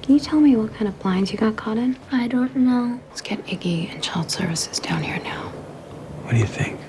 Can you tell me what kind of blinds you got caught in? I don't know. Let's get Iggy and child services down here now. What do you think?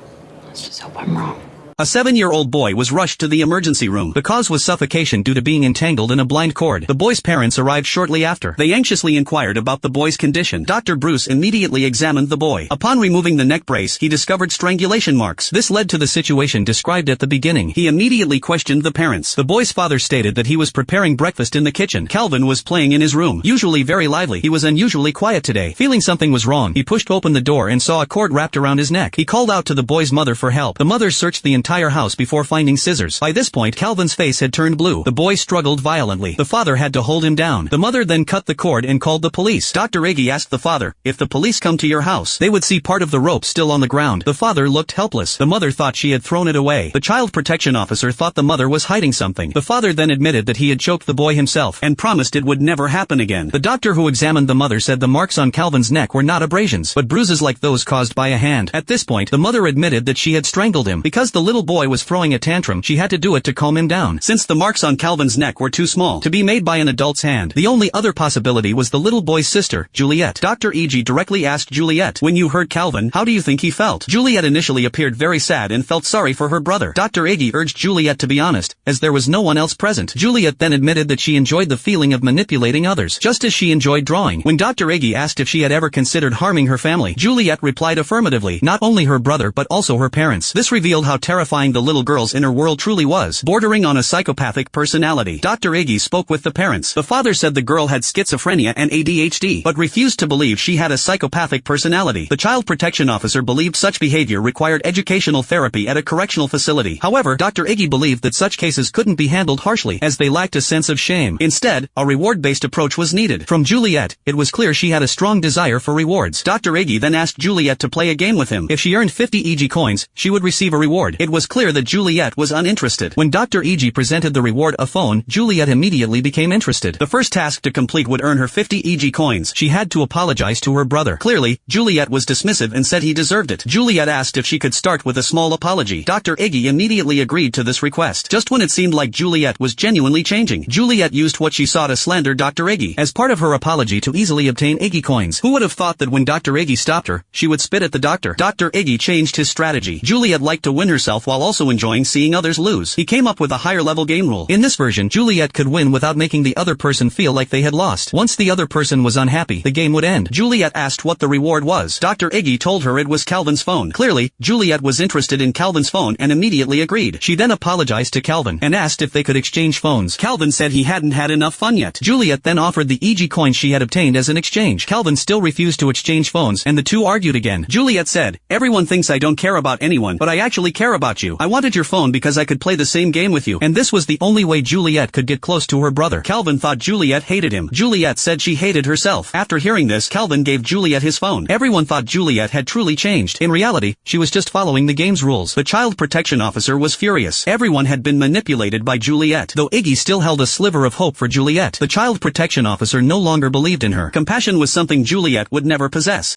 Let's just hope I'm wrong. A 7-year-old boy was rushed to the emergency room. The cause was suffocation due to being entangled in a blind cord. The boy's parents arrived shortly after. They anxiously inquired about the boy's condition. Dr. Bruce immediately examined the boy. Upon removing the neck brace, he discovered strangulation marks. This led to the situation described at the beginning. He immediately questioned the parents. The boy's father stated that he was preparing breakfast in the kitchen. Calvin was playing in his room. Usually very lively, he was unusually quiet today. Feeling something was wrong, he pushed open the door and saw a cord wrapped around his neck. He called out to the boy's mother for help. The mother searched the entire house before finding scissors. By this point, Calvin's face had turned blue. The boy struggled violently. The father had to hold him down. The mother then cut the cord and called the police. Dr. Iggy asked the father, if the police come to your house, they would see part of the rope still on the ground. The father looked helpless. The mother thought she had thrown it away. The child protection officer thought the mother was hiding something. The father then admitted that he had choked the boy himself and promised it would never happen again. The doctor who examined the mother said the marks on Calvin's neck were not abrasions, but bruises like those caused by a hand. At this point, the mother admitted that she had strangled him. Because the little boy was throwing a tantrum, she had to do it to calm him down. Since the marks on Calvin's neck were too small to be made by an adult's hand, the only other possibility was the little boy's sister, Juliet. Dr. Iggy directly asked Juliet, when you heard Calvin, how do you think he felt? Juliet initially appeared very sad and felt sorry for her brother. Dr. Iggy urged Juliet to be honest, as there was no one else present. Juliet then admitted that she enjoyed the feeling of manipulating others, just as she enjoyed drawing. When Dr. Iggy asked if she had ever considered harming her family, Juliet replied affirmatively, not only her brother but also her parents. This revealed how terrifying the little girl's inner world truly was, bordering on a psychopathic personality. Dr. Iggy spoke with the parents. The father said the girl had schizophrenia and ADHD, but refused to believe she had a psychopathic personality. The child protection officer believed such behavior required educational therapy at a correctional facility. However, Dr. Iggy believed that such cases couldn't be handled harshly, as they lacked a sense of shame. Instead, a reward-based approach was needed. From Juliet, it was clear she had a strong desire for rewards. Dr. Iggy then asked Juliet to play a game with him. If she earned 50 Iggy coins, she would receive a reward. It was clear that Juliet was uninterested. When Dr. Iggy presented the reward, a phone, Juliet immediately became interested. The first task to complete would earn her 50 Iggy coins. She had to apologize to her brother. Clearly, Juliet was dismissive and said he deserved it. Juliet asked if she could start with a small apology. Dr. Iggy immediately agreed to this request. Just when it seemed like Juliet was genuinely changing, Juliet used what she saw to slander Dr. Iggy. As part of her apology to easily obtain Iggy coins, who would have thought that when Dr. Iggy stopped her, she would spit at the doctor? Dr. Iggy changed his strategy. Juliet liked to win herself while also enjoying seeing others lose. He came up with a higher-level game rule. In this version, Juliet could win without making the other person feel like they had lost. Once the other person was unhappy, the game would end. Juliet asked what the reward was. Dr. Iggy told her it was Calvin's phone. Clearly, Juliet was interested in Calvin's phone and immediately agreed. She then apologized to Calvin and asked if they could exchange phones. Calvin said he hadn't had enough fun yet. Juliet then offered the Iggy coins she had obtained as an exchange. Calvin still refused to exchange phones, and the two argued again. Juliet said, everyone thinks I don't care about anyone, but I actually care about you. I wanted your phone because I could play the same game with you, and this was the only way Juliet could get close to her brother. Calvin thought Juliet hated him. Juliet said she hated herself. After hearing this, Calvin gave Juliet his phone. Everyone thought Juliet had truly changed. In reality, she was just following the game's rules. The child protection officer was furious. Everyone had been manipulated by Juliet. Though Iggy still held a sliver of hope for Juliet, the child protection officer no longer believed in her. Compassion was something Juliet would never possess.